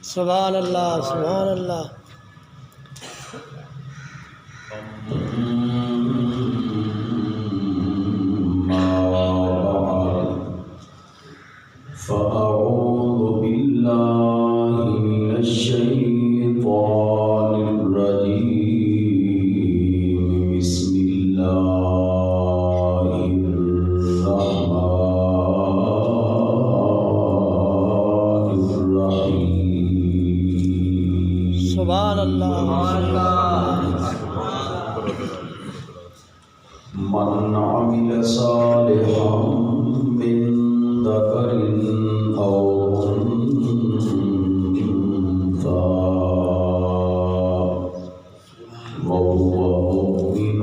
سبحان اللہ سبحان اللہ۔ فأعوذ بالله من الشيطان الرجيم بسم الله الرحمن الرحيم سبحان اللہ من عمل صالحا من ذكر أو أنثى وهو مؤمن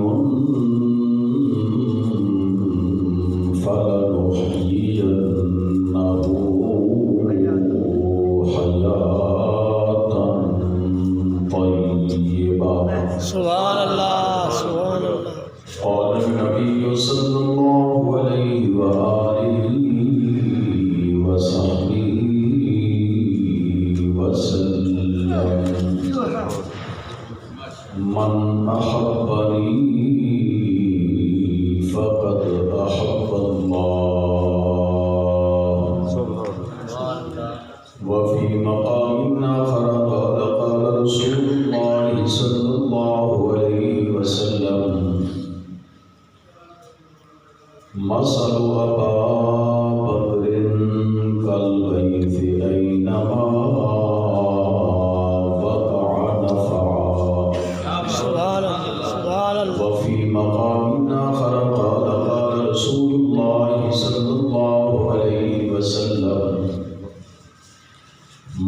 فلنحيينه حياة طيبة سبحان اللہ سبحان اللہ۔ قال النبي صلى الله عليه وآله وصحبه وسلم من أحبني فقد أحب الله وفي مقام آخر قال رسول الله صلى الله عليه وسلم مثل أبا بكر كالغيث أينما وقع نفعا سبحان اللہ وفي مقام آخر قال رسول الله صلى الله عليه وسلم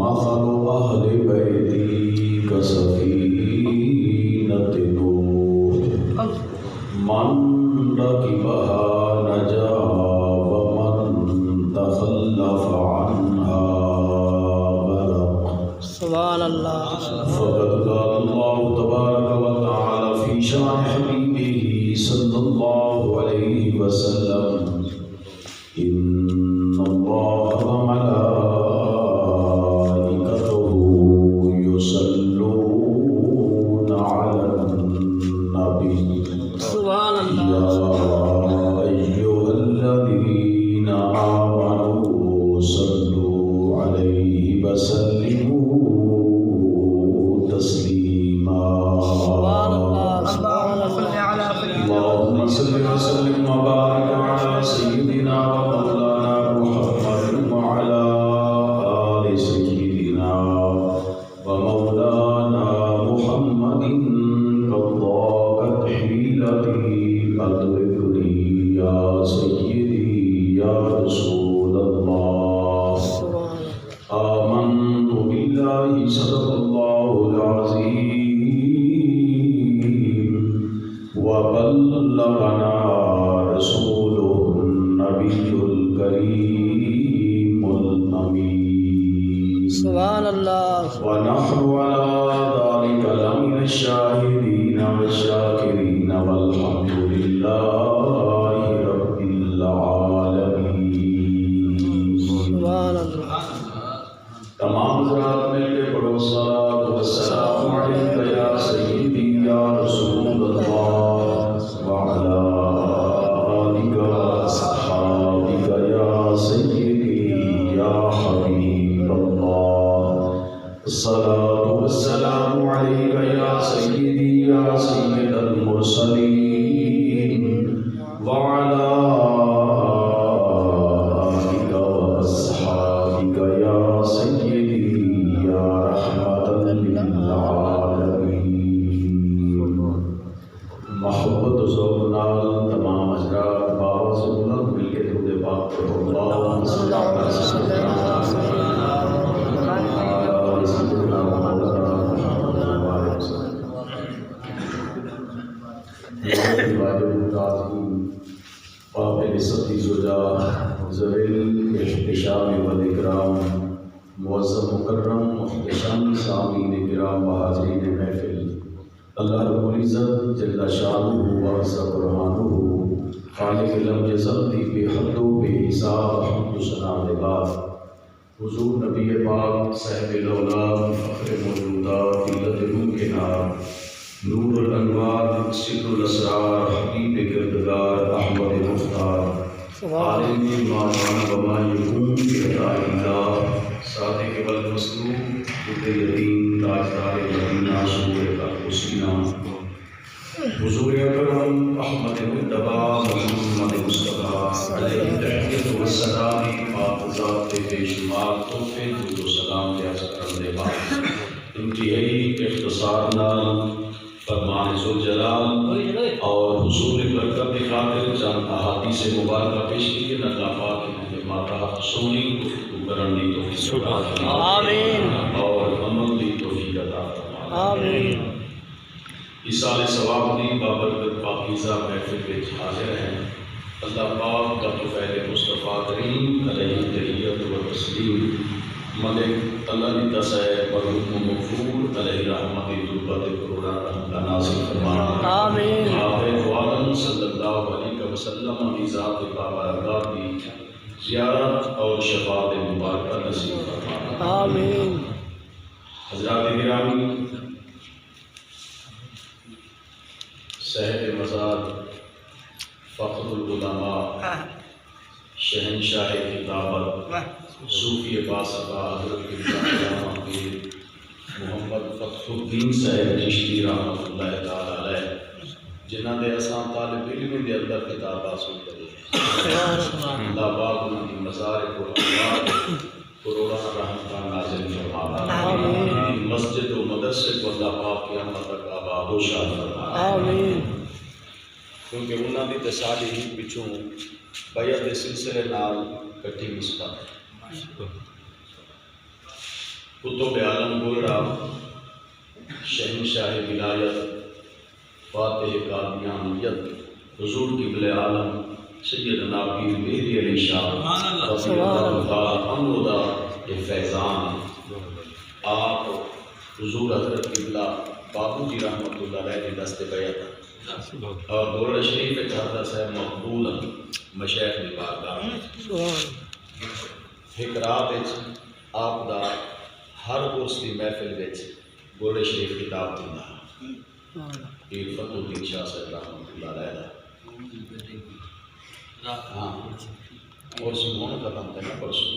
مثل أهل بيتي كسفينة نوح من ركبها نجا ومن تخلف عنها غرق سبحان اللہ۔ فقد قال الله تبارك وتعالى في شان حبيبه صلى الله عليه وسلم إن الله وملائكته يصلون على النبي سبحان اللہ يا أيها الذين آمنوا صلوا عليه وسلموا تسليما سبحان اللہ سبحان اللہ۔ اللهم صل وسلم وبارك على سيدنا ومولانا محمد وعلى آل سيدنا ومولانا محمد قضاءت حيلتي أدركني يا سيدي يا رسول الله سبحان آمنت بالله صدق الله العظيم وبلغنا رسوله النبي الكريم الأمين سبحان اللہ ونحن على ذلك لمن الشاهدين والشاكرين والحمد لله رب العالمين سبحان اللہ۔ تمام حضرات مل کے پڑھو صلاۃ والسلام علیک یا سیدی یا رسول اللہ وعلی آلک واصحابک یا سیدی یا حبیب اللہ الصلاۃ والسلام علیک یا سیدی یا سید المرسلین وعلی آلک واصحابک یا سیدی یا رحمت للعالمین محبت و ذوق نال تمام حضرات باوس بلند مل کے درود پاک پڑھو اللہم صلی علی سیدنا قابل صدی زجا ذویل احتشام والاکرام معظم مکرم محتشم سامعین کرام و حاضرین محفل، اللہ رب العزت جل شانہ و عز قرآنہ خالق علم جزلتی بے حد و بے حساب حمد و ثنا لباس حضور نبی پاک صاحب الاولاد فخر موجودات علت روح کے نام نور الانوار سر الاسرار حبیب کردگار احمد مختار عالم مامان وما یکون کی عطا اللہ صادق والمصدوق بت یتیم تاجدار مدینہ سور کا حسینہ حضور اکرم احمد مجتبی محمد مصطفیٰ علیہ تحیت و السلام پاک ذات بے شمار تحفے درود و سلام کے عرض کرنے والے انتہائی اختصار نام فرمان ذوالجلال اور حضور برکت کی خاطر چند احادیث مبارکہ پیش کیے اللہ پاک کی ماتا سونی گفتگو کرنے کی توفیق عطا فرمائے آمین اور عمل کی توفیق عطا فرمائے آمین اِسال ثواب دی بابرکت پاکیزہ محفل کے حاضر ہیں اللہ پاک کا فیض مصطفیٰ کریم علیہ تحیت و تسلیم ملک اللہ صاحب مرحوم مغفور علیہ رحمت دربت کروڑا رحمت نازل فرمانا آمین آپ عالم صلی اللہ علیہ وسلم کی ذات بابرکات کی زیارت اور شفاعت مبارکہ نصیب فرمانا آمین حضرات گرامی صاحب مزار فخر العلماء شہنشاہ کتابت صوفی باسطہ حضرت علامہ پیر محمد فتح الدین صاحب چشتی رحمۃ اللہ تعالی علیہ جنہاں دے اساں طالب علم دے اندر کتاب حاصل کری اللہ پاک انہاں دی مزار کو کروڑا رحمت نازل فرمانا آمین مسجد و مدرسے کو اللہ پاک قیامت تک آباد و شاد فرمانا آمین کیونکہ انہاں دی تے ساری ہی پچھوں بیعت دے سلسلے نال کٹھی نسبت ہے کتب عالم گلرا شہنشاہ ولایت فاتح قادیانیت حضور قبلہ عالم سیدنا پیر مہدی علی شاہ رضی اللہ تعالی عنہ دا یہ فیضان آپ حضور حضرت قبلہ بابو جی رحمۃ اللہ علیہ کی دست بیعت اور دورہ شریف چاہتا صاحب مقبول مشیخ دی بارگاہ ایک رات آپ دا ہر عرس کی محفل گولے شریف کتاب دینا پیر فتح الدین شاہ صاحب رحمۃ اللہ علیہ ہاں اور سمون ختم کرنا پرسوں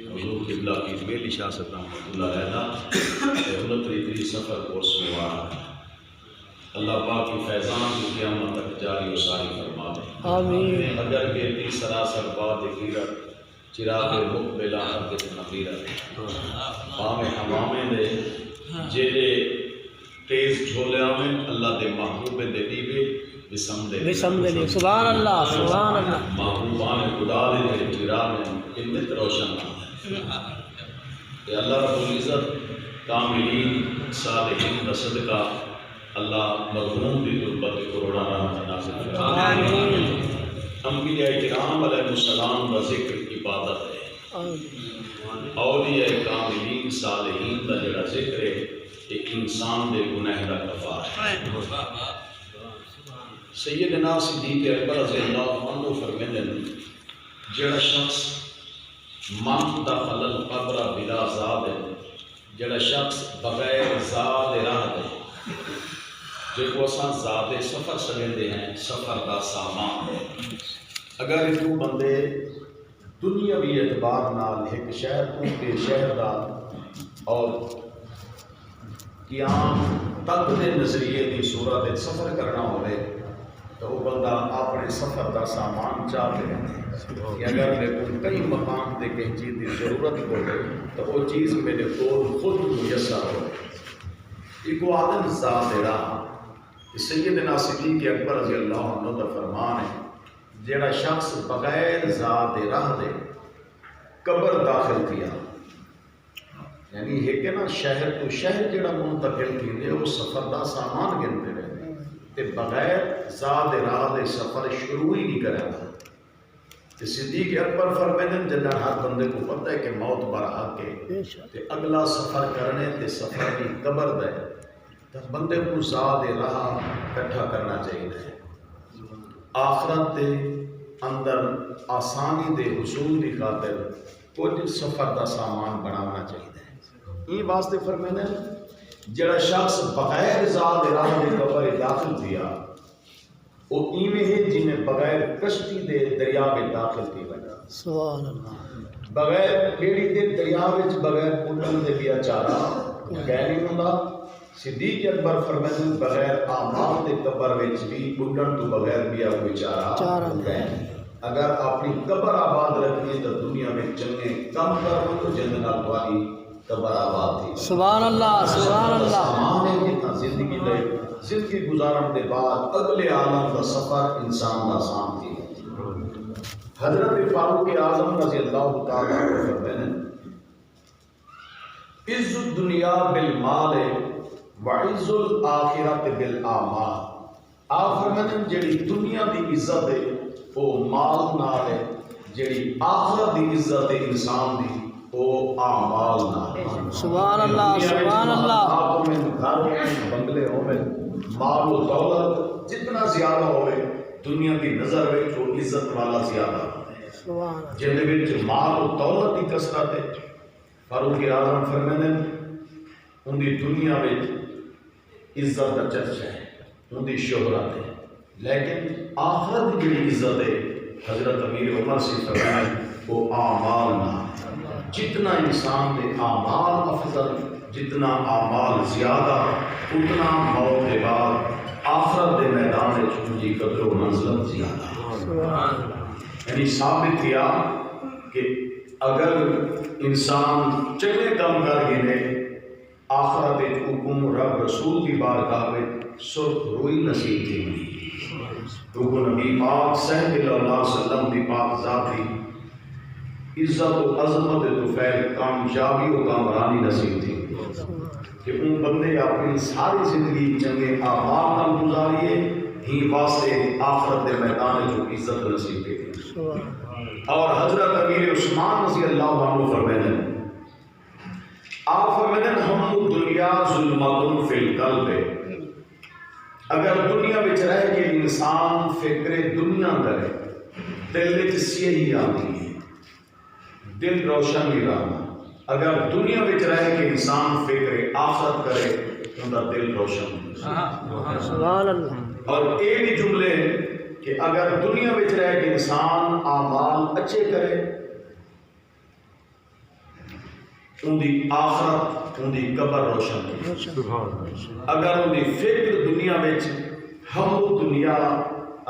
حضور قبلہ پیر میلی شاہ صاحب رحمۃ اللہ علیہ 29 سفر کورس میں وہاں اللہ پاک کی فیضان کی قیامت تک جاری و ساری فرما دے آمین اگر کہ سراسر باد غیرت چراغ مقبلہ حرکت نبیرت پامے حمامے دے جیلے تیز جھولے آمین اللہ دے محبوب دے دیوے بسم دے سبحان اللہ سبحان اللہ محبوبان خدا دے چراغ قیمت روشن کہ اللہ رب العزت کاملین صالحین کا صدقہ اللہ مرحوم دی تربت کروڑا رحمت نازل فرمائے آمین انبیاء کرام علیہ السلام کا ذکر عبادت ہے اولیاء کاملین صالحین کا جڑا ذکر ہے ایک انسان دے گناہ دا کفارہ ہے سیدنا صدیق اکبر رضی اللہ عنہ فرماتے ہیں جڑا شخص من دخل القبر بلا زاد جڑا شخص بغیر زاد راہ دے جو کو اساں زاد سفر سمجھتے ہیں سفر کا سامان اگر ایک بندے دنیاوی اعتبار نال ایک شہر تو کے شہر دا اور قیام تک دے نظریے دی صورت سفر کرنا ہوئے تو وہ بندہ اپنے سفر دا سامان چاہتے ہیں کہ اگر میرے کو کئی مقام تے کہیں چیز کی ضرورت ہوئے تو وہ چیز میرے کو خود میسر ہو ایک آدم ذات راہ سیدنا صدیق اکبر رضی اللہ عنہ کا فرمان ہے جڑا شخص بغیر ذات راہ دے قبر داخل کیا یعنی ایک نا شہر تو شہر جڑا منتقل کیے وہ سفر دا سامان گنتے رہے تے بغیر ذات راہ دے سفر شروع ہی نہیں کرے گا تے صدیق اکبر فرماتے ہیں جنہاں ہر بندے کو پتہ ہے کہ موت برحق ہے تے اگلا سفر کرنے تے سفر کی قبر دے تو بندے کو ذات راہ کٹھا کرنا چاہیے آخرت دے اندر آسانی دے حصول کی خاطر کچھ سفر دا سامان بنانا چاہیے. یہ واسطے فرمایا جڑا شخص بغیر ذات راہ دے قبر داخل تھیا وہ ایویں ہے جنہیں بغیر کشتی دے دریا میں داخل تھی بنا. سبحان اللہ. بغیر بیڑی دے دریا وچ بغیر اڈن دے بیا چارہ گئے نہیں ہوندا. صدیق اکبر فرماتے ہیں بغیر اعمال دے قبر وچ بھی اڈن تو بغیر بیا کوئی چارہ گئے. اگر اپنی قبر آباد رکھنی تو دنیا میں چنگے کم کرو تو جنت نال تہاڈی قبر آباد تھی. سبحان اللہ. سبحان اللہ. سامان ہے جتنا زندگی گزارن دے بعد اگلے عالم دا سفر انسان دا آسان تھی. حضرت فاروق اعظم رضی اللہ تعالیٰ عنہ فرماتے ہیں عز الدنیا بالمال وعز الآخرت بالاعمال. آپ فرماتے ہیں جڑی دنیا دی عزت ہے وہ مال نال ہے، جڑی آخرت دی عزت ہے انسان دی وہ اعمال نال. سبحان اللہ. سبحان اللہ. آپ میں گھر بنگلے ہوئے مال و دولت جتنا زیادہ ہوئے دنیا کی نظر میں وہ عزت والا زیادہ سبحان جن وچ مال و دولت کی کثرت ہے. فاروق اعظم فرماتے ہیں ان دی دنیا وچ عزت کا چرچا ہے، ان دی شہرت ہے، لیکن آخرت کی عزت ہے حضرت امیر عمر سے فرمایا وہ اعمال نہ. جتنا انسان دے اعمال افضل، جتنا اعمال زیادہ اتنا موت کے بعد آخرت دے میدان میں ان کی قدر و منزلت زیادہ. یعنی ثابت کیا کہ اگر انسان چنگے کام کر گئے آخرت حکم رب رسول کی بارگاہ میں سرخ روئی نصیب تھی. حکم نبی پاک صلی اللہ علیہ وسلم کی پاک ذاتی عزت و عظمت تو فیل کامیابی و کامرانی نصیب تھی کہ ان بندے اپنی ساری زندگی چنگے اعمال نال گزاریے ہی واسطے آخرت کے میدان جو عزت نصیب کی. اور حضرت امیر عثمان رضی اللہ عنہ فرماتے ہیں آپ فرماتے ہیں ہم دنیا ظلمت فی القلب. اگر دنیا وچ رہ کے انسان فکر دنیا کرے دل وچ سیاہی آتی ہے، دل روشن نہیں رہتا. اگر دنیا وچ رہ کے انسان فکر آخرت کرے تو ان کا دل روشن. سبحان اللہ. اور یہ بھی جملے کہ اگر دنیا وچ رہ کے انسان اعمال اچھے کرے ان دی آخرت ان دی قبر روشن. اگر ان دی فکر دنیا وچ ہم دنیا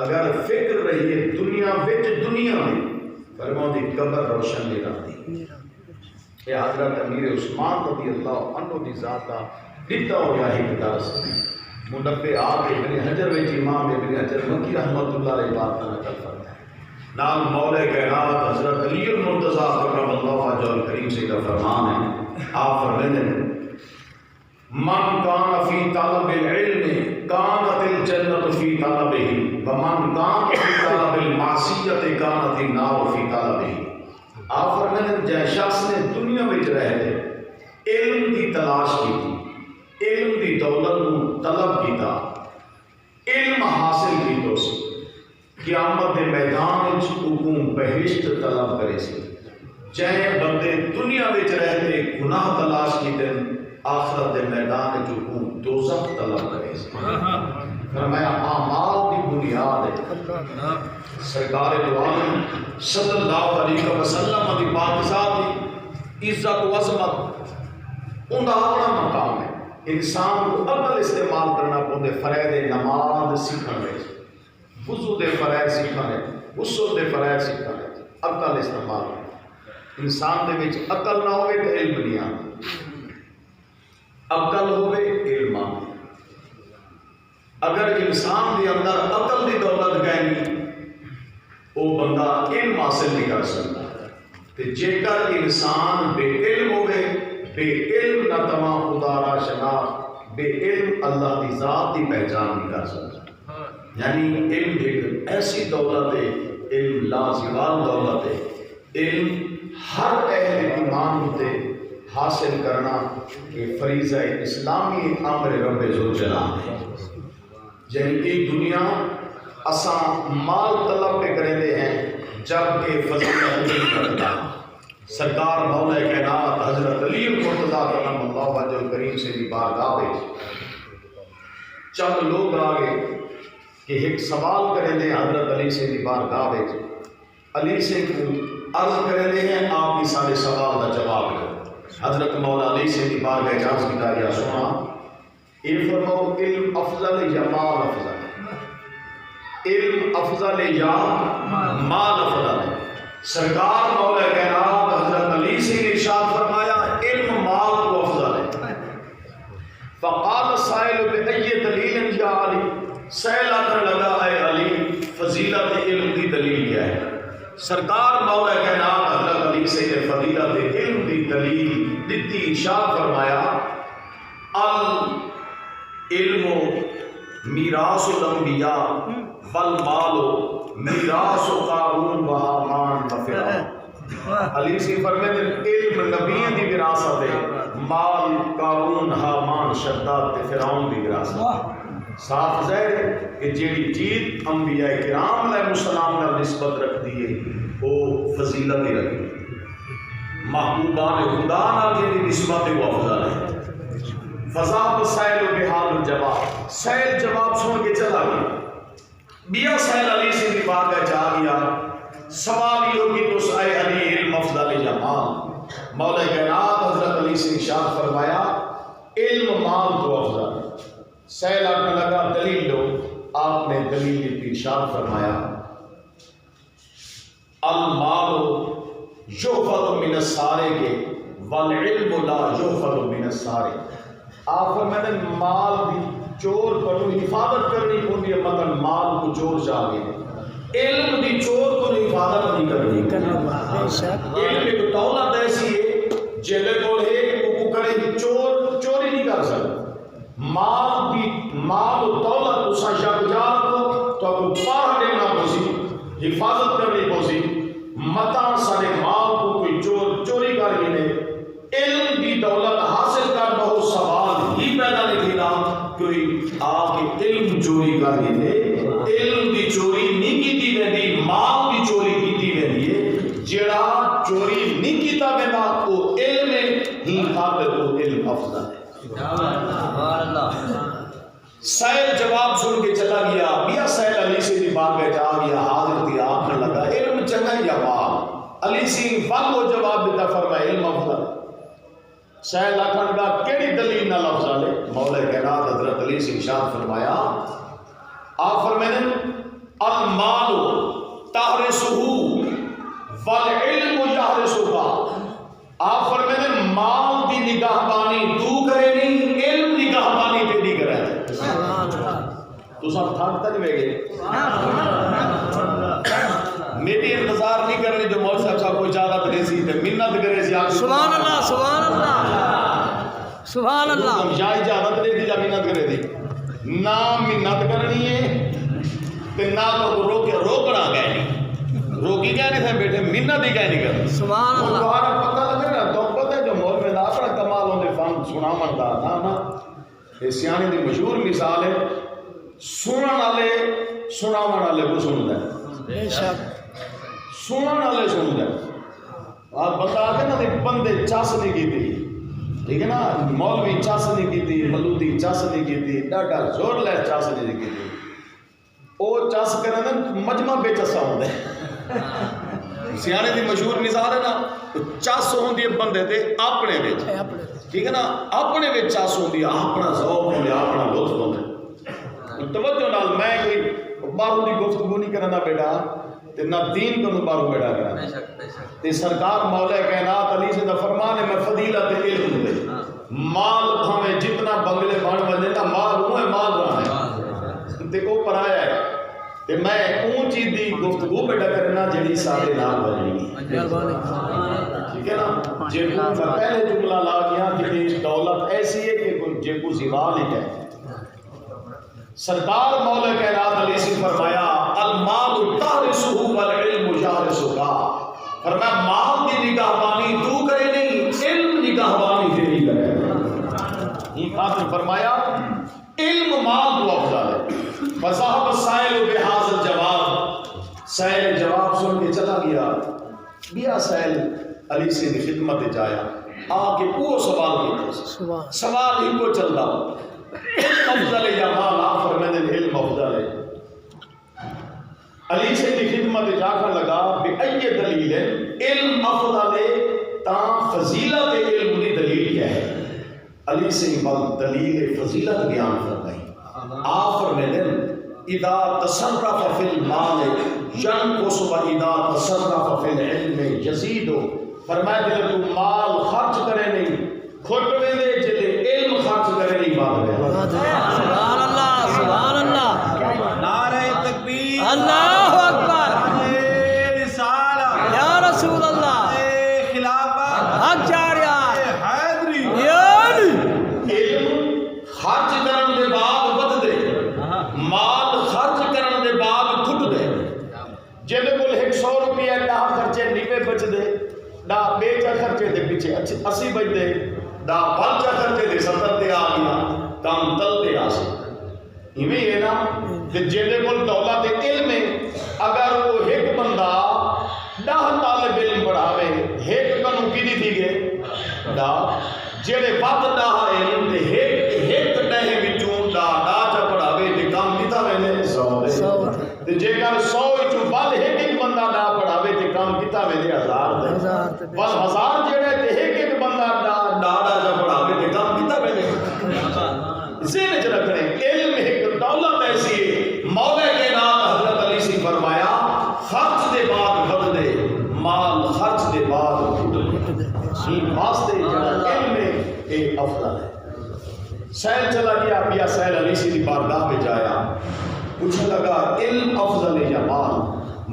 اگر فکر رہی ہے دنیا وچ دنیا میں فرماؤں دی قبر روشن نہیں رہتی. یہ حضرت امیر عثمان رضی اللہ عنہ دی ذاتہ دیتا ہو یا ہی درس منبع آگے ابن حجر وچ امام ابن حجر مکی رحمت اللہ علیہ بات کا نقل کرتا ہے. نام مولا کائنات حضرت علی المرتضیٰ کرم اللہ وجہ الکریم سے کا فرمان ہے. آپ فرماتے ہیں من کان فی طلب العلم کانت الجنت فی طلبہ ومن کان فی طلب المعصیت کانت النار فی طلبہ. آپ فرماتے ہیں جائے شخص نے دنیا میں رہ کے علم کی تلاش کی تھی، علم کی دولت کو طلب کیتا، علم حاصل کی تو قیامت کے میدان حکم بہشت طلب کرے سی. جائے بندے دنیا میں رہتے گناہ تلاش کیتے آخرت کے میدان حکم دوزخ طلب کرے سی. فرمایا اعمال کی بنیاد ہے. سرکار دو عالم صلی اللہ علیہ وسلم کی پاک ذات کی عزت و عظمت ان کا اپنا مقام ہے. انسان کو عقل استعمال کرنا پوندے فرائض نماز سیکھنے، وضو دے فرائض سیکھنے، غسل دے فرائض سیکھنے، عقل استعمال کرنا. انسان دے وچ عقل نہ ہوئے تو علم نہیں آتا، عقل ہوئے علم آتا. اگر انسان دے اندر عقل دی دولت گئی وہ بندہ علم حاصل نہیں کر سکتا. جے کر انسان بے علم ہوئے بے علم نہ تمام خدا را شناخت، بے علم اللہ کی ذات کی پہچان نہیں کر سکتا. یعنی علم ایک ایسی دولت ہے، علم لازوال دولت ہے. علم ہر اہل ایمان ہوتے حاصل کرنا کہ فریضہ اسلامی امر رب ذوالجلال ہے. یعنی یہ دنیا اساں مال طلب پہ کرتے ہیں جب کہ فضیلت نہیں کرتا. سرکار مولا کائنات حضرت علی المرتضیٰ کرم اللہ وجہ الکریم سے بھی بارگاہ وچ چند لوگ آگے کہ ایک سوال کریں دے حضرت علی سے بھی بارگاہ وچ علی سے عرض کریں دے ہیں آپ بھی سارے سوال کا جواب کریں حضرت مولا علی سے بھی بارگاہ اعجاز کی داریا سنا اے فرماؤ علم افضل یا مال افضل علم افضل یا مال افضل سرکار مولا کائنات حضرت علی سے ارشاد فرمایا علم مال کو افضل ہے فقال سائل بأي دلیل یا علی سائل آخر لگا اے علی فضیلت علم دی دلیل کیا ہے سرکار مولا کائنات حضرت علی سے فضیلت علم دی دلیل دیتی ارشاد فرمایا العلم میراث الانبیاء والمال میراث قارون و حامان و فرعون علی سے فرماتے ہیں علم نبیوں کی وراثت ہے مال قارون حامان شداد تے فرعون کی وراثت ہے صاف ظاہر ہے کہ جیڑی چیز انبیاء کرام علیہ السلام کا نسبت رکھ دیے وہ فضیلت ہی رکھ دی محبوبان خدا نال جیڑی نسبت ہے وہ افضل ہے فضاب سائل و بحال الجواب سائل جواب سن کے چلا گیا بیا سائل علی سے بھی بات ہے جا گیا سوال یہ ہوگی تو سائل علی علم افضل یا مال مولا کائنات حضرت علی سے ارشاد فرمایا علم مال تو افضل سائل آنے لگا دلیل لو آپ نے دلیل کی ارشاد فرمایا المال یحفظ من السارق کے والعلم لا یحفظ من السارق آپ فرماتے ہیں مال دی چور کو حفاظت کرنی ہوتی ہے مگر مال کو چور چاہیے علم دی چور کو حفاظت نہیں کرنی علم ایک دولت ایسی ہے جلے کو ہے وہ کرے چوری نہیں کر سکتا مال و دولت اسا شکجات کو تو اگر پاہ لینا پوسی حفاظت کرنی پوسی مطا سارے مال کو کوئی چوری کر گئے علم دی دولت حاصل کر بہت سوال ہی پیدا نہیں تھی نا کوئی آپ کے علم چوری کر گئے علم دی چوری نہیں کی تھی ویندی مال دی چوری کی تھی ویندی ہے جڑا چوری نہیں کیتا ویندا وہ علم ہی قابل وہ علم افضل ہے سائل جواب سن کے چلا گیا بیا سائل علی سے بھی بات بیٹھ آ گیا حاضر تھی آپ نے لگا علم چنگا یا مال علی سی فل وہ جواب دیتا فرمایا علم افضل سائل آخر کا کیڑی دلیل نہ لفظ آلے مولا کائنات حضرت علی سے ارشاد فرمایا آپ فرمائیں المال تحرسہ والعلم یحرسہ آپ فرمائیں مال دی نگاہ بانی تو کرے نہیں علم نگاہ بانی تیری کرے تو سب تھک تک میں گئے میری انتظار نہیں کرنے جو مول صاحب کو اجازت دے سی تے منت کرے سی سبحان اللہ سبحان اللہ سبحان اللہ یا اجازت دے دی یا منت کرے دی نہ منت کرنی ہے تے نہ تو روکنا گئے نہیں روکی گئے نہیں تھے بیٹھے منت ہی گئے نہیں کرنی سبحان اللہ تمہارا پتہ لگے نا تو پتہ ہے جو مول میں اپنا کمال ہونے فن سنا منتا نا یہ سیانی دی مشہور مثال ہے سنن والے کو سندا ہے بے شک سنن والے سندا ہے آپ بتا کے نا بندے چس نہیں کیتی ٹھیک ہے نا مولوی چس نہیں کیتی ملودی چس نہیں کیتی ڈاڈا زور لے چس نہیں کیتی او چس کرن نا مجمع بے چسا ہوندا ہے سیانے دی مشہور مثال ہے نا چس ہوندی ہے بندے تے اپنے وچ ٹھیک ہے نا اپنے وچ چس ہوندی ہے اپنا ذوق ہوندا اپنا لطف ہوندا توجہ نال میں کوئی باہر دی گفتگو نہیں کرنا بیٹا تے نہ دین کو باہر بیٹا کرنا تے سرکار مولا کائنات علی سے دا فرمان ہے میں فضیلت علم دے مال بھاویں جتنا بنگلے بن وجے نا مال وہ ہے مال رہا ہے تے او پرایا ہے تے میں اون چیز دی گفتگو بیٹا کرنا جڑی سارے نال بننی ٹھیک ہے نا جے کو پہلے جملہ لا گیا کہ دولت ایسی ہے کہ جے کو زوال ہی ہے سرکار مولا کائنات علی سے فرمایا المال تحرسہ والعلم یحرسہ فرمایا مال کی نگاہ بانی تو کرے نہیں علم نگاہ بانی تیری کرے یہ خاطر فرمایا علم مال تو افضل ہے فصاحب السائل بحاظ الجواب سائل جواب سن کے چلا گیا بیا سائل علی سے خدمت جایا آ کے وہ سوال کیتا سوال ہی کو چلدا افضل یا مال آفر میں نے علم افضل ہے علی سے خدمت جا کر لگا بے ای دلیل علم افضل ہے تا فضیلت علم کی دلیل کیا ہے علی سے دلیل فضیلت بیان فرمائی آفر میں نے اذا تصرف فی المال ينقص واذا تصرف فی العلم يزيد فرمایا جے تو مال خرچ کرے نہیں کھٹ ویندے جے علم خرچ کرے نہیں بات ہے سبحان اللہ سبحان اللہ نعرہ تکبیر اللہ اکبر نعرہ رسالہ یا رسول اللہ نعرہ خلافت حق چاریا حیدری علم خرچ کرن دے بعد ود دے مال خرچ کرن دے بعد کھٹ دے جے کول 100 روپیہ دا خرچے نیوے بچ دے دا بیچا خرچے دے پیچھے 80 بچ دے دا بچا خرچے دے 70 تے آ گیا کام تل تے آ سکتا ایویں ہے نا کہ جے کول دولت علم ہے اگر وہ ایک بندہ 10 طالب علم پڑھاوے ایک کنو کیدی تھی گے دا جڑے بات دا علم تے ایک ڈہے وچوں دا چا پڑھاوے تے کام کیتا وینے 100 تے جے کر 100 وچوں بل ایک بندہ دا پڑھاوے تے کام کیتا وینے 1000 بس 1000 جڑے تے ایک بندہ دا چا پڑھاوے تے کام کیتا وینے ذہن وچ رکھنے علم ایک دولت ایسی ہے مولا کائنات حضرت علی سے فرمایا خرچ دے بعد ود دے مال خرچ دے بعد گھٹ دے یہ واسطے جڑا علم ہے اے افضل ہے سیل چلا گیا پیا سیل علی سے دی بارگاہ میں جایا پوچھنے لگا علم افضل ہے یا مال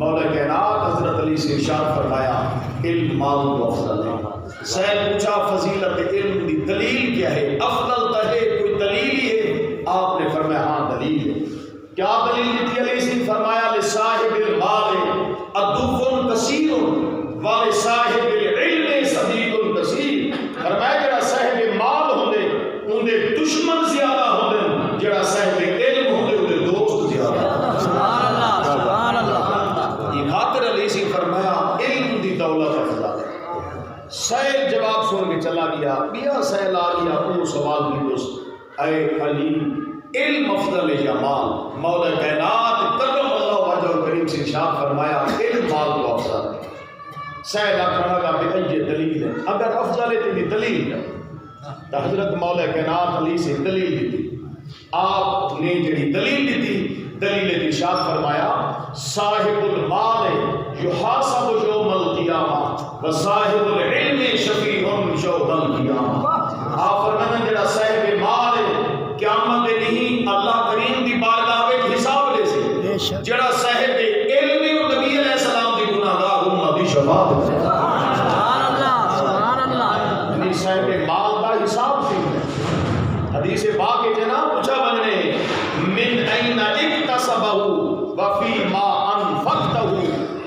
مولا کائنات حضرت علی سے ارشاد فرمایا علم مال کو افضل ہے سیل پوچھا فضیلت علم دی دلیل کیا ہے افضل تہے کوئی دلیل ہی ہے آپ نے فرمایا ہاں دلیل ہے کیا دلیل دیتی علی سے فرمایا لصاحب المال عدو کثیر ولصاحب العلم صدیق کثیر فرمایا جڑا صاحب مال ہوندے اون دے دشمن زیادہ ہوندے جڑا صاحب علم ہوندے اون دے دوست زیادہ سبحان اللہ سبحان اللہ یہ خاطر علی سے فرمایا علم دی دولت افضل ہے سیل جواب سن کے چلا گیا بیا سیل آ گیا وہ سوال کی دوست اے علی علم افضل ہے یا مال مولا کائنات کرم اللہ وجہ کریم سے ارشاد فرمایا علم مال کو افضل ہے سیل آخر لگا بے ای دلیل ہے اگر افضل ہے تو دلیل ہے تو حضرت مولا کائنات علی سے دلیل دی آپ نے جڑی دلیل دی دلیل ارشاد فرمایا صاحب المال یحاسب یوم القیامہ وصاحب العلم شفیع یوم القیامہ آپ فرمانا جڑا صاحب مال ہے قیامت دے نہیں اللہ کریم دی بارگاہ وچ حساب لے سی جڑا صاحب علم ہے وہ نبی علیہ السلام دی گناہگار امت دی شفاعت سبحان اللہ سبحان اللہ یعنی صاحب مال دا حساب سی حدیث پاک کے جناب پوچھا بننے من این اکتسبہ وفی ما انفقتہ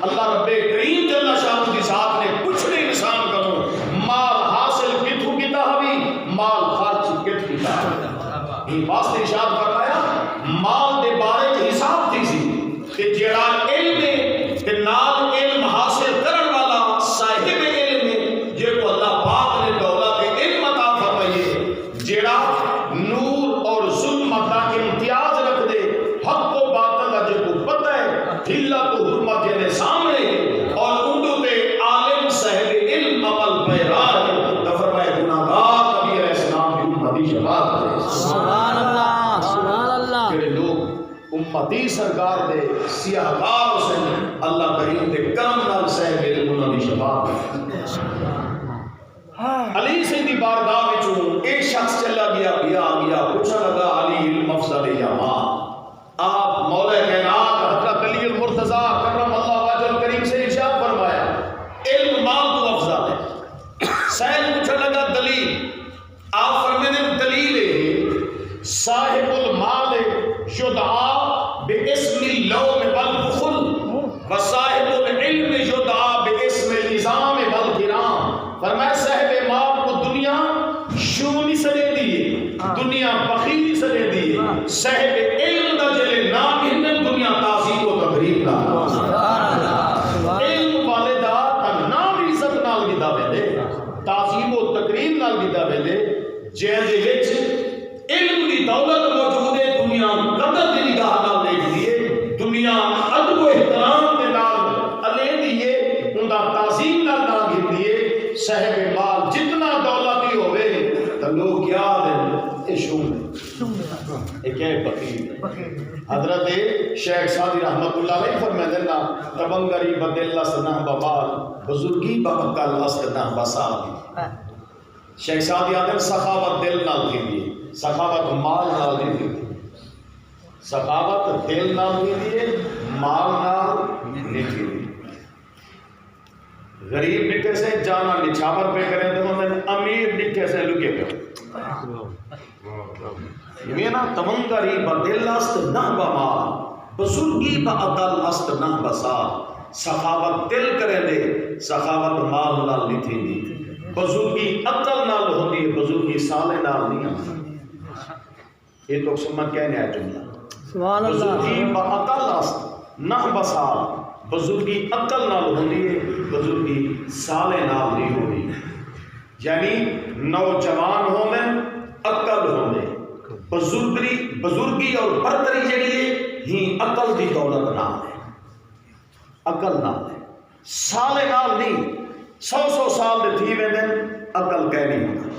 اللہ رب کریم جل شانہ دی ذات نے پوچھنے انسان کرو مال حاصل کتھوں کیتا ہوئی مال خرچ کتھ کیتا یہ واسطے ارشاد فرمایا مال دے بارے چ حساب تھی سی کہ جڑا علم ہے کہ نال علم حاصل کرن والا صاحب علم ہے جے کو اللہ پاک نے دولت علم عطا فرمائی ہے جڑا نور اور ظلمت کا امتیاز رکھ دے حق و باطل کا جے کو پتہ ہے ذلت و حرمت جے سامنے اور اندو تے عالم صاحب علم عمل پیرا ہے تو فرمایا گناہگار نبی علیہ السلام کی امت دی شفاعت کرے سبحان اللہ سبحان اللہ کہ لوگ امتی سرکار دے سیاہکار حسین اللہ کریم دے کرم نال صاحب علم انہاں دی شفاعت علی سے دی بارگاہ وچوں ایک شخص چلا گیا پوچھا لگا علی علم افضل ہے یا مال آپ مولا کائنات حضرت علی المرتضیٰ کرم اللہ وجہ کریم سے ارشاد فرمایا علم مال تو افضل ہے سائل پوچھا لگا دلیل آپ فرمانے دلیل ہے صاحب المال یدعا باسم اللوم والبخل وصاحب العلم یدعا باسم النظام والکرام فرمایا صاحب مال کو دنیا شونی سنے دیئے دنیا بخیلی سنے دیئے صاحب علم دا جلے نام ہندن دنیا تعظیم و تقریب کا علم والے دا نام عزت نال کی دعوے قدر دی نگاہ نال دیکھ دیے دنیا ادب و احترام دے نال علی دیے اندا تعظیم نال نہ گھندیے صاحب مال جتنا دولتی ہوئے تو لوگ یاد ہیں یہ شوم ہے یہ فقیر حضرت شیخ سعدی رحمت اللہ علیہ فرمائے دینا تبنگری بدل است نہ بمال بزرگی بمکل است نہ بسال شیخ سعدی آدم سخاوت دل نال تھی سخاوت مال نال نہیں تھی سخاوت دل نال تھی مال نال نہیں تھی غریب ڈٹھے سے جانا نچھاور پہ کریں تو انہوں نے امیر ڈٹھے سے لکے پہ یہ نا تمنگری بدل است نہ بمال بزرگی بعقل است نہ بسال سخاوت دل کرے دے سخاوت مال نال نہیں تھی بزرگی عقل نال ہوتی ہے بزرگی سالے نال نہیں آتی یہ تو سمجھ کہنے ہے جملہ سبحان اللہ بزرگی بعقل است نہ بسال بزرگی عقل نال ہوتی ہے بزرگی سالے نال نہیں ہوتی یعنی نوجوان ہونے عقل ہونے بزرگی اور برتری جڑی ہے ہی عقل دی دولت نال ہے عقل نال ہے سالے نال نہیں 100 سال دے تھی ویندن عقل کہہ نہیں ہوتا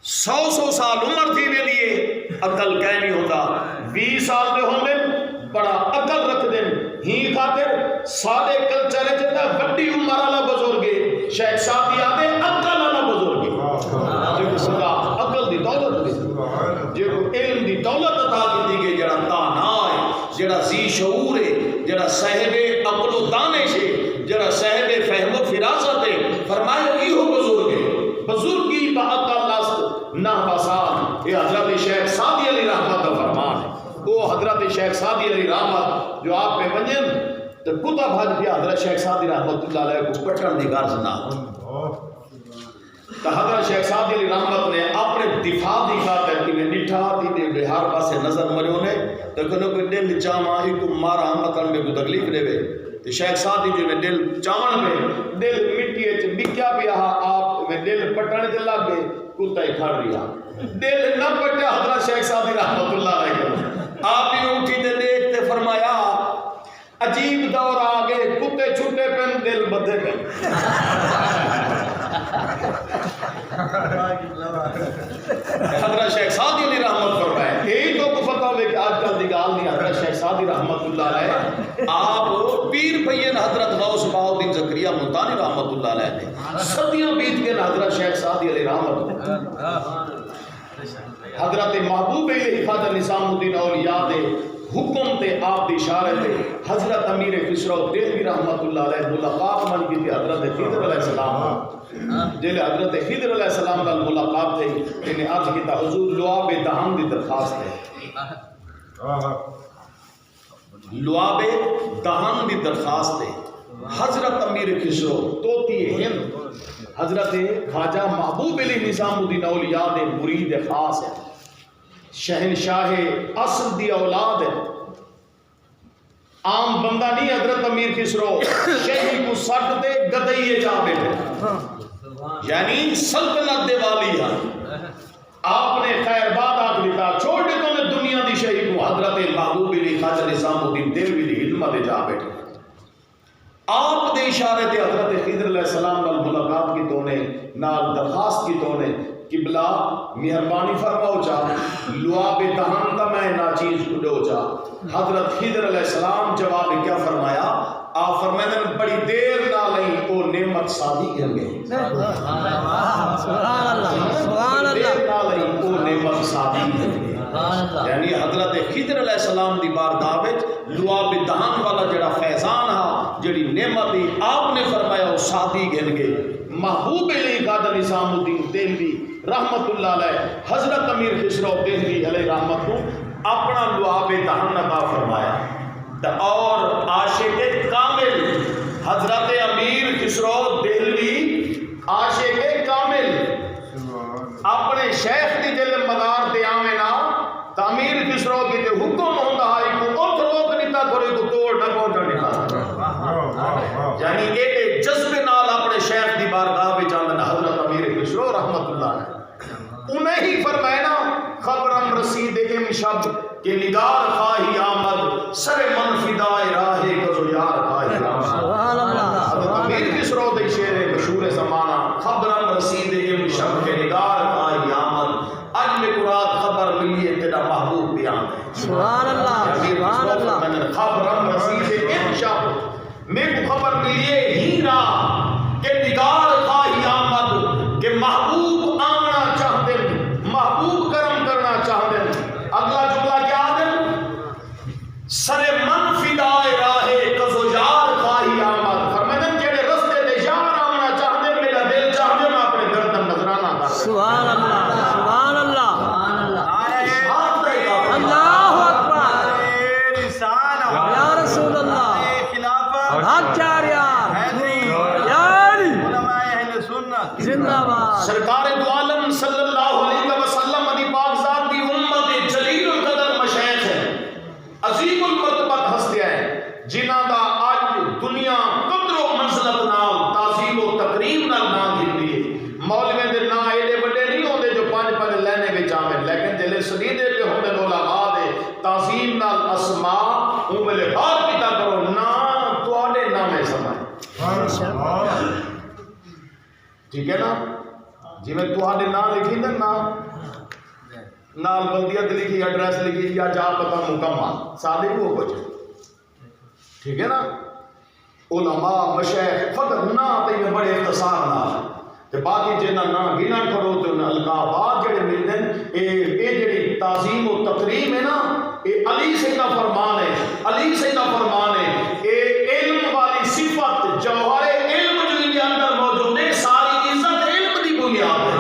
100 سال عمر تھی ویندی ہے عقل کہہ نہیں ہوتا 20 سال دے ہوندن بڑا عقل رکھ دین ہی خاطر سادے کلچر ہے جتا بڑی عمر والا بزرگ ہے شیخ سعدی آدے عقل والا بزرگ ہے جو صدا عقل دی دولت دی جو علم دی دولت عطا کی گئی جڑا تانا ہے جڑا ذی شعور ہے جڑا صاحب عقل و دانش ہے جڑا صاحب فہم و فراست ہے فرمایا یہ ہو بزرگ ہے بزرگی بعقل است نہ بسال یہ حضرت شیخ سعدی علی رحمت کا فرمان ہے وہ حضرت شیخ سعدی علی رحمت جو آپ پہ بنجن تو کتا بھاج بھی حضرت شیخ سعدی رحمت اللہ علیہ کو پٹھن دی غرض نہ تو حضرت شیخ سعدی علی رحمت نے اپنے دفاع دی خاطر کہ میں نٹھا تھی دے بہار پاسے نظر مروں نے تو کنو کوئی دل چاہاں ہی کو مارا ہمتن میں کو تکلیف لے وے تو شیخ سعدی جو میں دل چاہاں میں دل مٹی ہے بکیا بھی آپ میں دل پٹھن دے لگ گئے کتا ہی کھڑ رہا دل نہ پٹھا حضرت شیخ سعدی رحمت اللہ علیہ آپ ہی اٹھی تے دیکھتے فرمایا عجیب دور آگے کتے چھٹے پہ دل بدھے پہ حضرت شیخ سعدی علی رحمت فرمائے یہی تو کو پتہ ہوئے کہ آج کل دیگال نہیں حضرت شیخ سعدی رحمت اللہ علیہ آپ پیر پین حضرت غوث بہاؤدین زکریا ملتانی رحمت اللہ علیہ نے صدیاں بیت کے حضرت شیخ سعدی علی رحمت حضرت محبوب علیہ خاطر نظام الدین اولیاء دے حکم تے آپ دی اشارے تے حضرت امیر خسرو دہلوی رحمت اللہ علیہ ملاقات من کی تھی حضرت خضر علیہ السلام جلے حضرت خضر علیہ السلام کا ملاقات تھی انہیں عرض کیتا حضور لعاب دہان دی درخواست ہے لعاب دہان دی درخواست ہے حضرت امیر خسرو توتی ہند حضرت خواجہ محبوب علیہ نظام الدین اولیاء دے مرید خاص ہے شہنشاہ اصل دی اولاد ہے عام بندہ نہیں حضرت امیر خسرو شہی کو سٹ دے گدئیے جا بیٹھے یعنی سلطنت دے والی ہے آپ نے خیر بات آگ لیتا چھوڑ دے تو نے دنیا دی شہی کو حضرت محبوب علیہ خواجہ نظام الدین دہلوی دی خدمت دے جا بیٹھے آپ دے اشارے دے حضرت خضر علیہ السلام نال ملاقات کی تونے نال درخواست کی تونے قبلہ مہربانی فرماؤ جا لعاب دہان کا میں ناچیز کھڑو جا حضرت خضر علیہ السلام جواب کیا فرمایا آپ فرمائے بڑی دیر نہ لئی او نعمت سادی کر گئے سبحان اللہ سبحان اللہ دیر نہ لئی او نعمت سادی کر گئے یعنی حضرت خضر علیہ السلام دی بارگاہ وچ لعاب دہان والا جڑا فیضان ہا جڑی نعمت آپ نے فرمایا وہ سادی گن گئے محبوب علیہ خواجہ نظام الدین دہلوی رحمت اللہ علیہ حضرت امیر خسرو دہلوی علیہ رحمت کو اپنا لعاب دہان عطا فرمایا اور عاشق کامل حضرت امیر خسرو دہلوی عاشق کامل اپنے شیخ دی جل مدار تے آمنا امیر خسرو کی تے حکم ہوندا ہے کو اٹھ روک نیتا تھوڑے کو توڑ نہ پہنچ نیتا یعنی ایک جذبے نال اپنے شیخ دی بارگاہ وچ آندن حضرت امیر خسرو رحمت اللہ علیہ انہیں ہی فرمایا خبرم رسید ام شب کہ نگاہ یار خواہی آمد سر من فدائے راہ کزو یار خواہی آمد سبحان اللہ حضرت امیر خسرو دے شعر مشہور زمانہ خبرم رسید ام شب کے نگار خواہی آمد اج میں قرآن خبر ملی ہے تیرا محبوب بیان ہے سبحان اللہ سبحان اللہ خبرم رسید ام شب میں کو خبر ملی ہے ہیرا کہ نگار خواہی آمد کہ محبوب آمنا چاہتے ہیں محبوب کرم کرنا چاہتے ہیں اگلا جملہ کیا ہے سر من فدائے راہ کزو یار خواہی آمد فرمائیں جڑے رستے تے یار آمنا چاہتے ہیں میرا دل چاہتے میں اپنے گردن نظرانہ کر سبحان اللہ سبحان اللہ نعرہ اللہ اکبر رسالہ یا رسول اللہ نعرہ خلافت حق چار یار حیدری یاری علماء اہل سنت زندہ باد سرکار دو عالم صلی اللہ علیہ وسلم دی پاک ذات دی امت جلیل القدر مشائخ ہے عظیم المرتبت ہستیاں ہیں جنہاں دا آج دنیا قدر و منزلت نال تعظیم و تکریم نال نام گھندی ہے مولوی دے نا ایڈے بڑے نہیں ہوندے جو پانچ پانچ لینے وچ آویں لیکن جلے سلیدے پہ ہوندے علماء دے تعظیم نال اسماء اون ویلے بات کیتا کرو نا تواڈے نامے سمائے ٹھیک ہے نا جی میں تواڈے نام لکھی نا نال بلدیت لکھی ایڈریس لکھی یا جا پتہ مکمل سادے کو کچھ ٹھیک ہے نا علماء مشایخ فقط نا تے میں بڑے اختصار نال تے باقی جنہ نا گنا کرو تے انہاں القابات جڑے ملدے اے جڑی تعظیم و تکریم ہے نا اے علی سے دا فرمان ہے علی سے دا فرمان ہے اے علم والی صفت جوہر علم جو ان کے اندر موجود ہے ساری عزت علم دی بنیاد ہے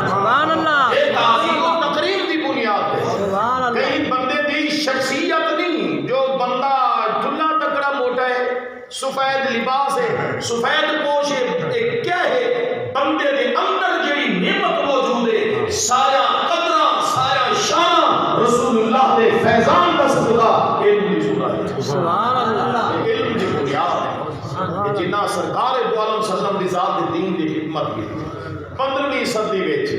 سبحان اللہ یہ تعظیم و تکریم دی بنیاد ہے سبحان اللہ کئی بندے دی شخصیت نہیں جو بندہ ٹھلا تکڑا موٹا ہے سفید لباس ہے سفید پوش ہے ایک کیا ہے بندے دے اندر جڑی نعمت موجود ہے سایہ قدرہ سایہ شان رسول اللہ دے فیضان دا صدقہ علم دی صورت ہے سبحان اللہ علم دی بنیاد ہے کہ جنہ سرکار دو عالم صلی اللہ علیہ وسلم دی ذات دی دین دی خدمت کی 15ویں صدی وچ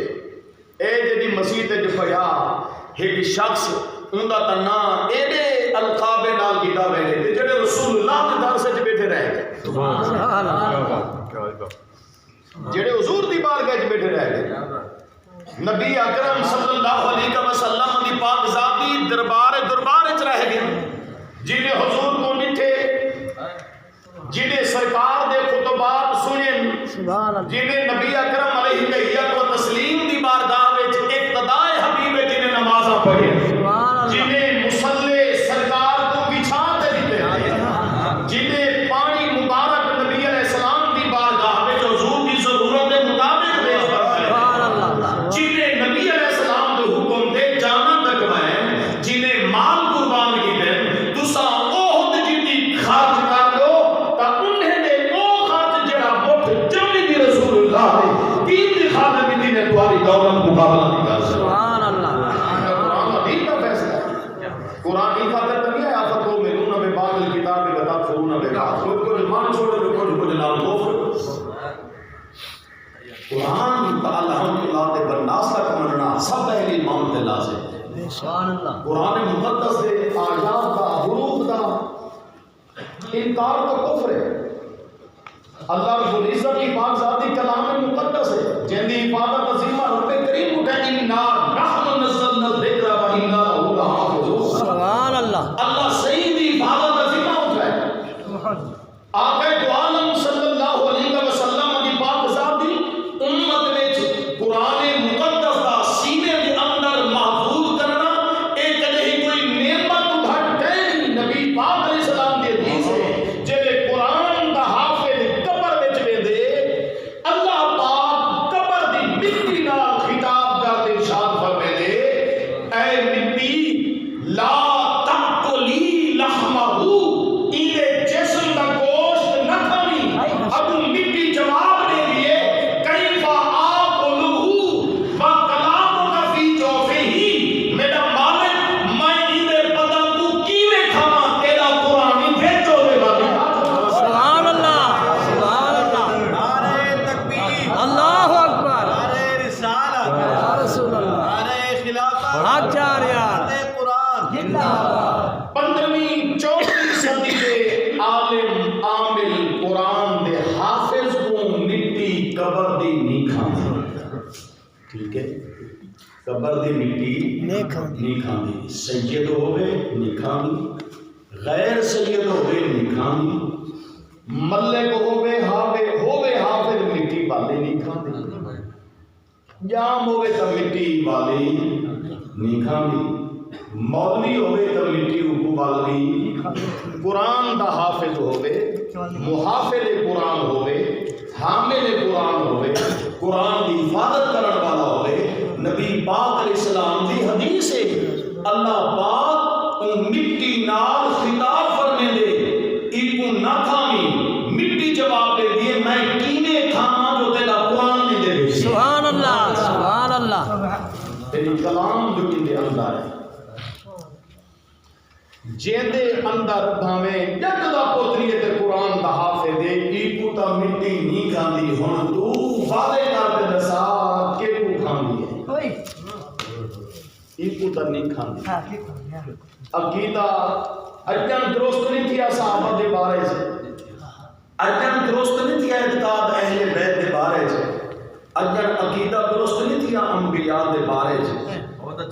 اے جڑی مسیح تے جو پیا ایک شخص اوندا تا نام ایڈے القاب نال کیتا ویلے تے جڑے رسول اللہ دے در وچ بیٹھے رہ گئے سبحان اللہ جڑے حضور دی بارگاہ وچ بیٹھے رہ گئے نبی اکرم صلی اللہ علیہ وسلم دی پاک ذات دی دربار وچ رہ گئے جنہیں حضور کو نٹھے جنہیں سرکار دے خطبات سنے سبحان اللہ جنہیں نبی اکرم علیہ تحیت و تسلیم دی بارگاہ وچ اقتداء حبیب جنہیں نمازاں پڑھے سبحان اللہ جنہیں مصلی سرکار کو بچھا تے دیتے جنہیں پانی مبارک نبی علیہ السلام دی بارگاہ وچ حضور دی ضرورت کے مطابق پیش کرتے سبحان اللہ جنہیں نبی علیہ السلام دے حکم دے جانا تکوائے جنہیں مال قربان کیتے تساں اوہد جنی خرچ کر لو تا انہیں دے او خرچ جڑا مٹھ جمعی دی رسول اللہ دے دین دی خاطر بھی دینے تمہاری دولت مقابلہ نہیں کر سکتا سبحان اللہ قرآن کا دین کا فیصلہ ہے قرآن کی خاطر تو نہیں ہے آفت ہو ملون میں بعض الکتاب بتا فرون میں بعض کچھ مان چھوڑے کچھ نام دو قرآن کا الحمدللہ تے بالناس تک مننا سب اہل ایمان تے لازم ہے سبحان اللہ قرآن مقدس دے آیات کا حروف کا انکار تو کفر ہے اللہ رب العزت کی پاک ذاتی کلام مقدس ہے جن دی حفاظت ذمہ رب کریم اٹھے انا نحن نزلنا الذکر و انا له لحافظون سبحان اللہ اللہ صحیح دی حفاظت ذمہ اٹھائے آقا دو عالم صلی اللہ علیہ وسلم دی پاک ذاتی امت وچ قرآن مقدس دا سینے دے اندر محفوظ کرنا ایک نہیں کوئی نعمت گھٹ گئے نہیں نبی پاک علیہ السلام دی حدیث ہے جے قرآن دا حافظ قبر وچ ویندے اللہ پاک قبر دی 15ویں 14ویں صدی دے عالم عامل قرآن دے حافظ کو مٹی قبر دی نہیں کھاندی. ٹھیک ہے، قبر دی مٹی نہیں کھاندی. سید ہوئے نہیں کھاندی، غیر سید ہوئے نہیں کھاندی، ملک ہوئے حافظ مٹی والے نہیں کھاندی، جام ہوئے تو مٹی والی نہیں کھاندی، مولوی ہوئے تو مٹی اوپو والی. قرآن دا حافظ ہوئے، محافظ قرآن ہوئے، حامل قرآن ہوئے، قرآن دی حفاظت کرن والا ہوئے. نبی پاک علیہ السلام دی حدیث ہے اللہ پاک مٹی نال خطاب فرمے دے ایکو نہ کھامی. مٹی جواب دے دیے میں کینے کھانا جو تیرا قرآن نہیں دے دے. سبحان اللہ سبحان اللہ. تیری کلام جو کینے اندر ہے جیندے اندر بھاویں جگ دا پوتری تے قرآن دا حافظ دے ایکو تا مٹی نہیں کھاندی. ہن تو وعدے کر کے دسا کہ کو کھاندی ہے ایکو تا نہیں کھاندی. عقیدہ اجن درست نہیں تھیا صحابہ دے بارے سے، اجن درست نہیں تھیا اعتقاد اہل بیت دے بارے سے، اجن عقیدہ درست نہیں تھیا انبیاء دے بارے سے.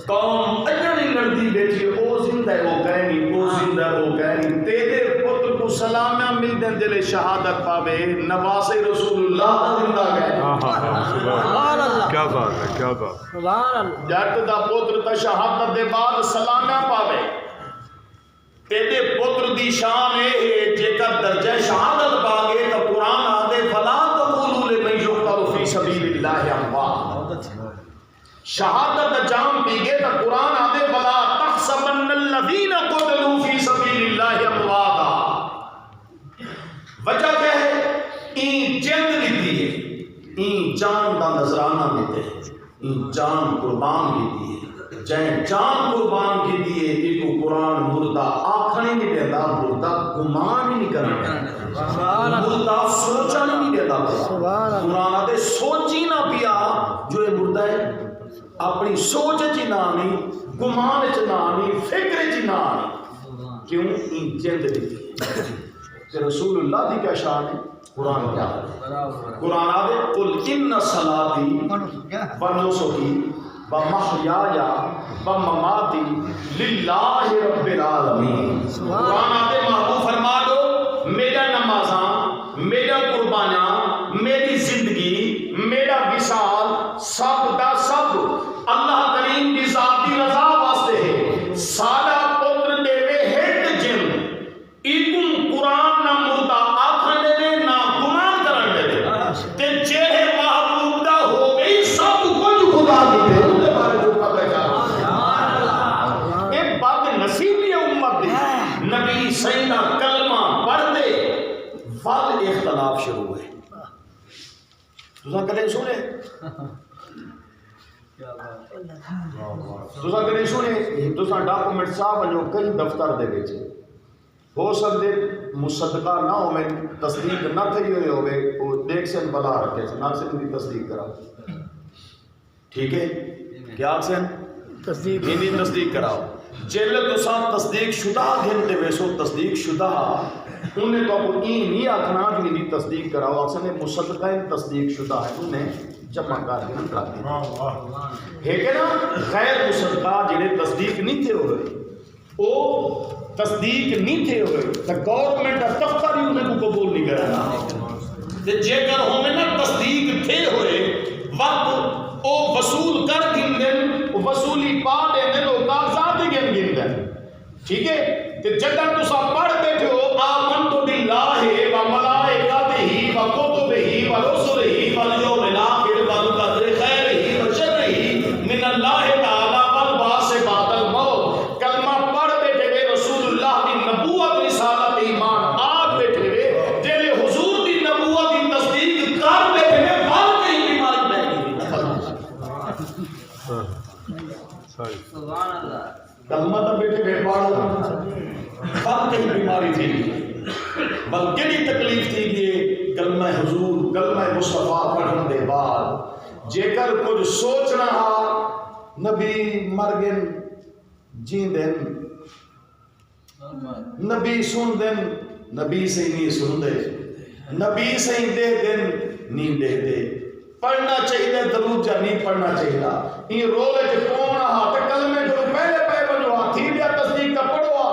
قوم اجن ہی لڑتی بیٹھی او زندہ ہے وہ کہنی، او زندہ ہے وہ کہنی. تیرے پتر کو سلامیاں مل دیں دل شہادت پاوے نواز رسول اللہ دا زندہ گئے. سبحان اللہ. کیا بات ہے، کیا بات. سبحان اللہ. جٹ دا پتر تا شہادت دے بعد سلامیاں پاوے. تیرے پتر دی شان ہے جے کر درجہ شہادت پاگے تو قرآن آدھے فلا تقولوا لمن یقتل فی سبیل اللہ اموات. شہادت جام پیگے تو قرآن آدھے فلا تحسبن الذین قتلوا فی سبیل اللہ امواتا. وجہ کیا ہے؟ این جند دیتی ہے، این جان دا نظرانہ دیتے ہیں، این جان قربان کی دیئے. جائیں جان قربان کی دیئے ایک قرآن مردہ آکھنے نہیں دیتا، مردہ گمان ہی نہیں کرنا، مردہ سوچا نہیں دیتا. قرآن آدھے سوچی نہ پیا جو یہ مردہ ہے، اپنی سوچ چی نہ آنی، گمان چی نہ آنی، فکر چی نہ آنی. کیوں؟ این جند دیتی ہے. کہ رسول اللہ دی کیا شان ہے، قرآن کیا ہے. قرآن آدھے قل ان صلاتی و نسکی ومحیای ومماتی للہ رب العالمین. قرآن آدھے محبوب فرما دو میرا نمازاں، میرا قربانیاں، میری زندگی، میرا وصال سب دا سب اللہ کریم کی ذاتی رضا واسطے ہے. سارا پتر دیوے ہٹ جن ایکم قرآن نہ مردہ آکھن دے دے نہ گمان کرن دے دے. تے جیڑے محبوب دا ہو گئی سب کچھ خدا دی دے. نبی سیدہ کلمہ پڑھ دے ول اختلاف شروع ہے. تساں کدے سنے؟ تساں کدے سنے؟ تساں ڈاکومنٹ صاحب جو کئی دفتر دے وچ ہو سکدے مصدقہ نہ ہوے، تصدیق نہ تھی ہوئے ہوے، او دیکھ سے بلا رکھے نہ سے دی تصدیق کراؤ. ٹھیک ہے، کیا سے تصدیق ہندی تصدیق کراؤ. جیلے تساں تصدیق شدہ گھنٹے ویسو تصدیق شدہ انہیں تو آپ این نہیں آکھنا کہ انہیں تصدیق کراؤ. آپ سے مصدقہ تصدیق شدہ ہے انہیں جمع کر کے رکھ دیں. ہے کہ نا غیر مصدقہ جنہیں تصدیق نہیں تھے ہوئے، وہ تصدیق نہیں تھے ہوئے تو گورنمنٹ دفتر ہی انہیں کو قبول نہیں کرنا. جے کر ہمیں نا تصدیق تھے ہوئے وقت او وصول کر گندن، وصولی پا دے دن او کاغذات گن گندن. ٹھیک ہے، کہ جدہ تسا پڑھ بیٹھے ہو آمنت باللہ و ملائکتہ و کتبہ و رسلہ والیوم الآخر والقدر خیرہ و شرہ من اللہ تعالی والبعث بعد الموت. کلمہ پڑھ بیٹھے ہوئے رسول اللہ کی نبوت رسالت ایمان آگ بیٹھے ہوئے جیلے حضور کی نبوت کی تصدیق کر بیٹھے ہوئے بھال کہیں بیماری بہت سبحان اللہ. کلمہ تا بیٹھے بے پاڑا بل کہیں بیماری تھی بل کہیں تکلیف تھی کہ کلمہ حضور کلمہ مصطفیٰ پڑھن دے بعد جے کر کچھ سوچنا ہا نبی مرگن جیندن نبی سن دن نبی سے نہیں سن دے نبی سے ہی دے دن نہیں دے دے پڑھنا چاہیے درود یا نہیں پڑھنا چاہیے یہ رولے جو کون رہا تے کلمے جو پہلے پہ بنوا تھی بیا تصدیق کا پڑھوا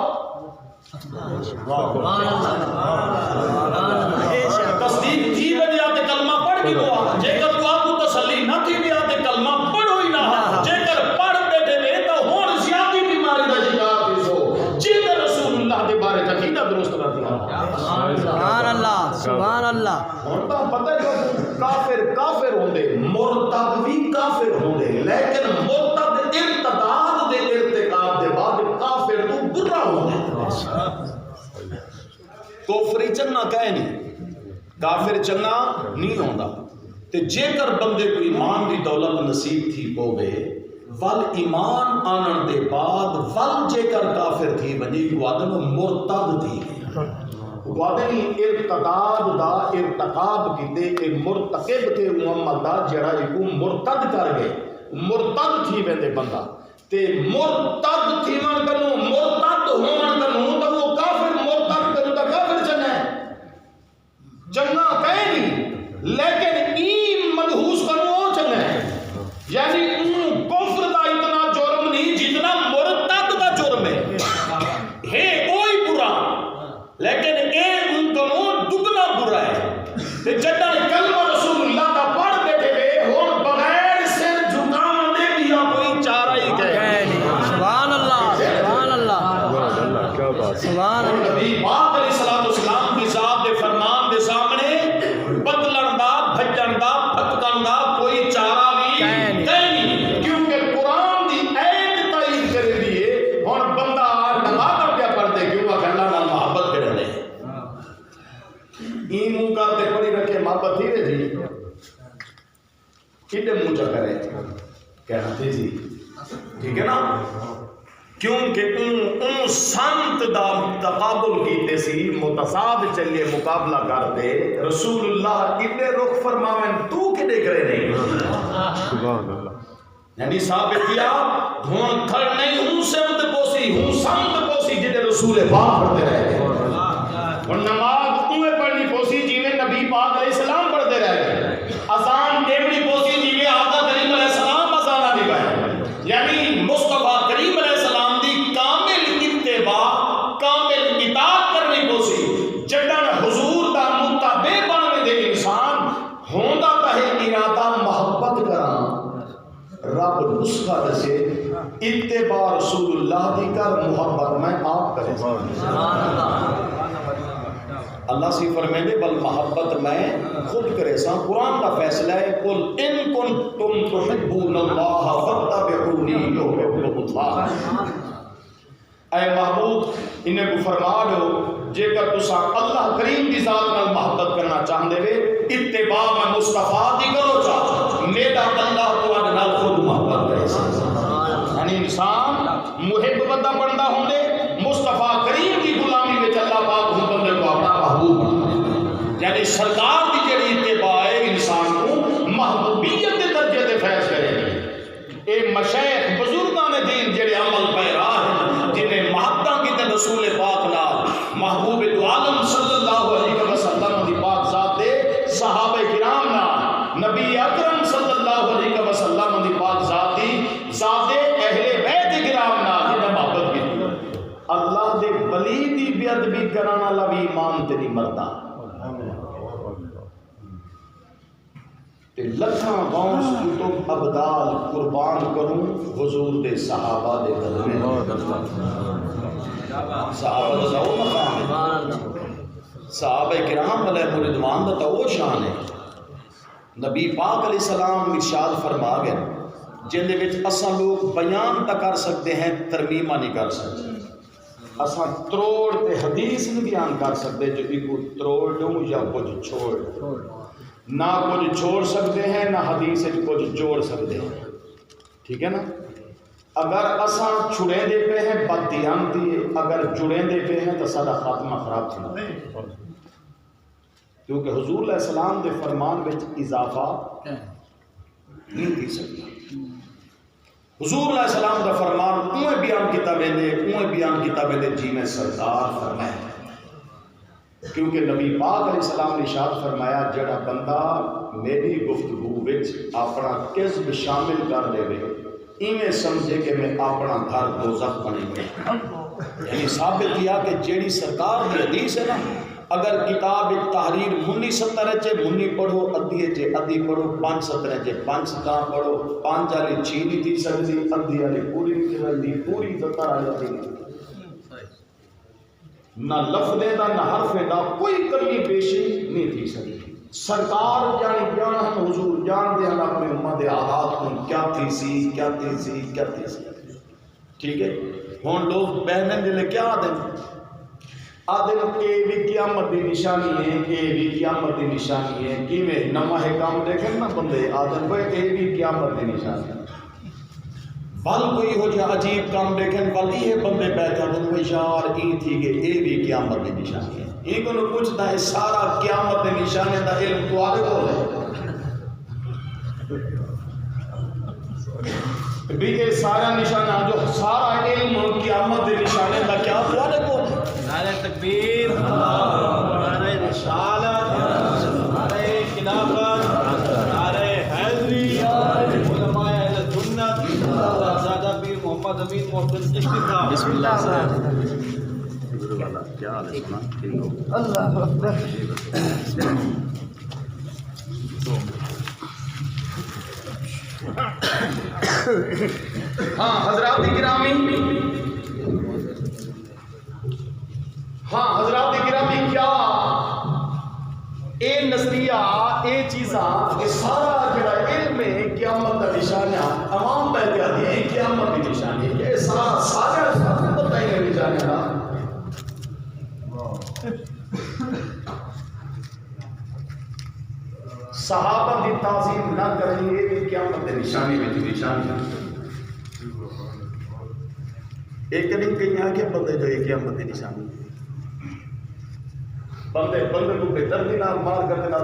تصدیق تھی بیا تے کلمہ پڑھ کے دعا جے کر تو آپ کو تسلی نہ تھی بیا تے کلمہ پڑھو ہی نہ جے کر پڑھ بیٹھے وے تو ہون زیادتی بیماری دا شکار تھی سو جن رسول اللہ دے بارے عقیدہ درست رہ دیا سبحان اللہ سبحان اللہ ہن تو پتہ ہے کافر ہوندے مرتد بھی کافر ہوندے لیکن مرتد ارتداد دے ارتکاب دے بعد کافر تو برا ہوندے کفر چنگا کہے نہیں کافر چنگا نہیں ہوندا تے جے کر بندے کو ایمان دی دولت نصیب تھی پوے ول ایمان آنن دے بعد ول جے کر کافر تھی ونی کو آدم مرتد تھی وادنی ارتداد دا ارتقاب کیتے کہ مرتقب کے عمل دا جڑا ایکو مرتد کر گئے مرتد تھی ویندے بندہ تے مرتد تھی من کنو مرتد ہون کنو تو وہ کافر مرتد کنو تا کافر چنگا ہے چنگا کہے نہیں لیکن این مدہوس کنو وہ چنگا ہے یعنی کفر دا اتنا جرم نہیں جتنا مرتد دا جرم ہے کوئی برا لیکن ایک ان کو دگنا برا ہے جدہ کلمہ رسول اللہ کا پڑھ بیٹھے ہوئے ہون بغیر سر جھکاؤں دے دیا کوئی چارہ ہی کہے سبحان اللہ سبحان اللہ سبحان اللہ نبی پاک علیہ السلام کی ذات دے فرمان دے سامنے بدلن دا بھجن دا پھٹکن دا کوئی چارہ بھی نہیں کیونکہ قرآن دی ایک تائید کر دیئے اور بندہ ڈھگا کر کیا پڑھ دے کیوں کہ اللہ نال محبت کرے دے این منہ کرتے پڑی رکھے محبت تھی رہے جی کتنے منہ چا کرے کہنا تھی جی ٹھیک ہے نا کیونکہ ان سنت دا تقابل کیتے سی متصاد چلیے مقابلہ کرتے رسول اللہ کتنے رخ فرماویں تو کتنے کرے نہیں سبحان اللہ یعنی ثابت کیا ہون کھڑ نہیں ہوں سمت پوسی ہوں سمت پوسی جنہیں رسول پاک پڑھتے رہے گئے اور نماز اوے پڑھنی پوسی جیویں نبی پاک علیہ السلام پڑھتے رہے گئے اذان دیوڑی پوسی جیویں آقا کریم علیہ السلام اذانہ دی پائے یعنی مصطفیٰ کریم علیہ السلام دی کامل اتباع کامل اطاعت کرنی پوسی جڑن حضور دا متابع بننے دے انسان ہوندا تہے ارادہ محبت کراں رب نسخہ دسے اتباع رسول اللہ دی کر محبت میں آپ کرے اللہ سی فرمائے دے بل محبت میں خود کرے سا قرآن کا فیصلہ ہے قل ان کنتم تحبون اللہ فاتبعونی یحببکم اللہ اے محبوب انہیں کو فرما دو جے کر تسا اللہ کریم دی ذات نال محبت کرنا چاہندے وے اتباع میں مصطفیٰ دی کرو چاہ میرا بندہ تو نال خود محبت کرے سا یعنی انسان محب بندہ بندہ ہوں دے مصطفیٰ کریم دی غلامی میں اللہ پاک ہوں بندے کو اپنا محبوب بنا یعنی سرکار دی جڑی اتباع ہے انسان کو محبوبیت کے درجے تے فیض کرے گی اے مشایخ بزرگان دین جڑے عمل پیرا ہیں جنہیں محبتاں کی تے رسول پاک نال محبوب دو عالم صلی اللہ علیہ وسلم دی پاک ذات دے صحابہ کرام نال نبی اکرم صلی اللہ علیہ وسلم دی پاک ذات دی ذات اہل بیت کرام نال جنہیں محبت کی اللہ دے ولی دی بے ادبی کرن والا بھی ایمان تے نہیں مردا تے لکھاں غوث کتب ابدال قربان کروں حضور دے صحابہ دے قدمے صحابہ دا وہ مقام ہے صحابہ کرام علیہ رضوان دا تو وہ شان ہے نبی پاک علیہ السلام ارشاد فرما گئے جن دے وچ اساں لوگ بیان تا کر سکتے ہیں ترمیمہ نہیں کر سکتے اساں تروڑ تے حدیث نہیں بیان کر سکتے جو ایک تروڑ دوں یا کچھ چھوڑ نہ کچھ چھوڑ سکتے ہیں نہ حدیث کچھ جوڑ سکتے ہیں ٹھیک ہے نا اگر اساں چھڑے دے پہ ہیں بددیانتی اگر جڑے دے پہ ہیں تو سارا خاتمہ خراب تھا کیونکہ حضور علیہ السلام دے فرمان وچ اضافہ نہیں تھی سکتا حضور علیہ السلام کا فرمان اوے بیان کیتا ویندے جی میں سرکار فرمائے، کیونکہ نبی پاک علیہ السلام نے ارشاد فرمایا جڑا بندہ میری گفتگو وچ اپنا کذب شامل کر لے ایویں سمجھے کہ میں اپنا گھر دوزخ بنے گا، یعنی ثابت کیا کہ جیڑی سرکار کی حدیث ہے نا، اگر کتاب تحریر منی 70 چے منی پڑھو، ادھی چے ادھی پڑھو، 5 70 چے 5 سطر پڑھو، 5 والی 6 نہیں تھی سکتی، ادھی والی پوری نہیں سکتی، پوری 70 آ جاتی، نہ لفظ دا نہ حرف دا کوئی کمی بیشی نہیں تھی سکتی۔ سرکار یعنی جان ہم حضور جان دے ہم اپنے امت آدات کو کیا تھی سی ٹھیک ہے۔ ہوں لوگ بہنیں دلے کیا آدھے کہ بھی قیامت دی نشانی ہے، کہ بھی قیامت دی نشانی ہے، کہ میں نماہ کام دیکھیں نا بندے آدھے کوئی کہ بھی قیامت دی نشانی ہے، بل کوئی ہو جا عجیب کام دیکھیں بل یہ بندے بیٹھا دن وہ یار ای تھی کہ اے بھی قیامت دی نشانی ہے، یہ کو پوچھتا ہے سارا قیامت دی نشانی دا علم تو آگے بول ہے بھی یہ سارا نشانہ جو سارا علم قیامت دی نشانی دا کیا تو آگے بول ہے، نعرہ تکبیر، نعرہ رسالت، نعرہ خلافت، نعرہ حیدری، علماء اہل سنت، زیادہ پیر محمد امین محسن چشتی۔ بسم اللہ صاحب۔ اللہ اکبر۔ ہاں حضرات گرامی، کیا اے نظریہ اے چیزاں یہ سارا جڑا علم ہے قیامت کا نشانہ عوام پہ کیا دی ہے قیامت کی نشانی ہے، یہ سارا سارے بتائیں گے نشانہ صحابہ کی تعظیم نہ کریں یہ بھی قیامت کی نشانی میں نشانی ہے۔ ایک دن کہیں آگے بندے جو ہے قیامت کی نشانی بندے کو بے دردی نال مار کر دینا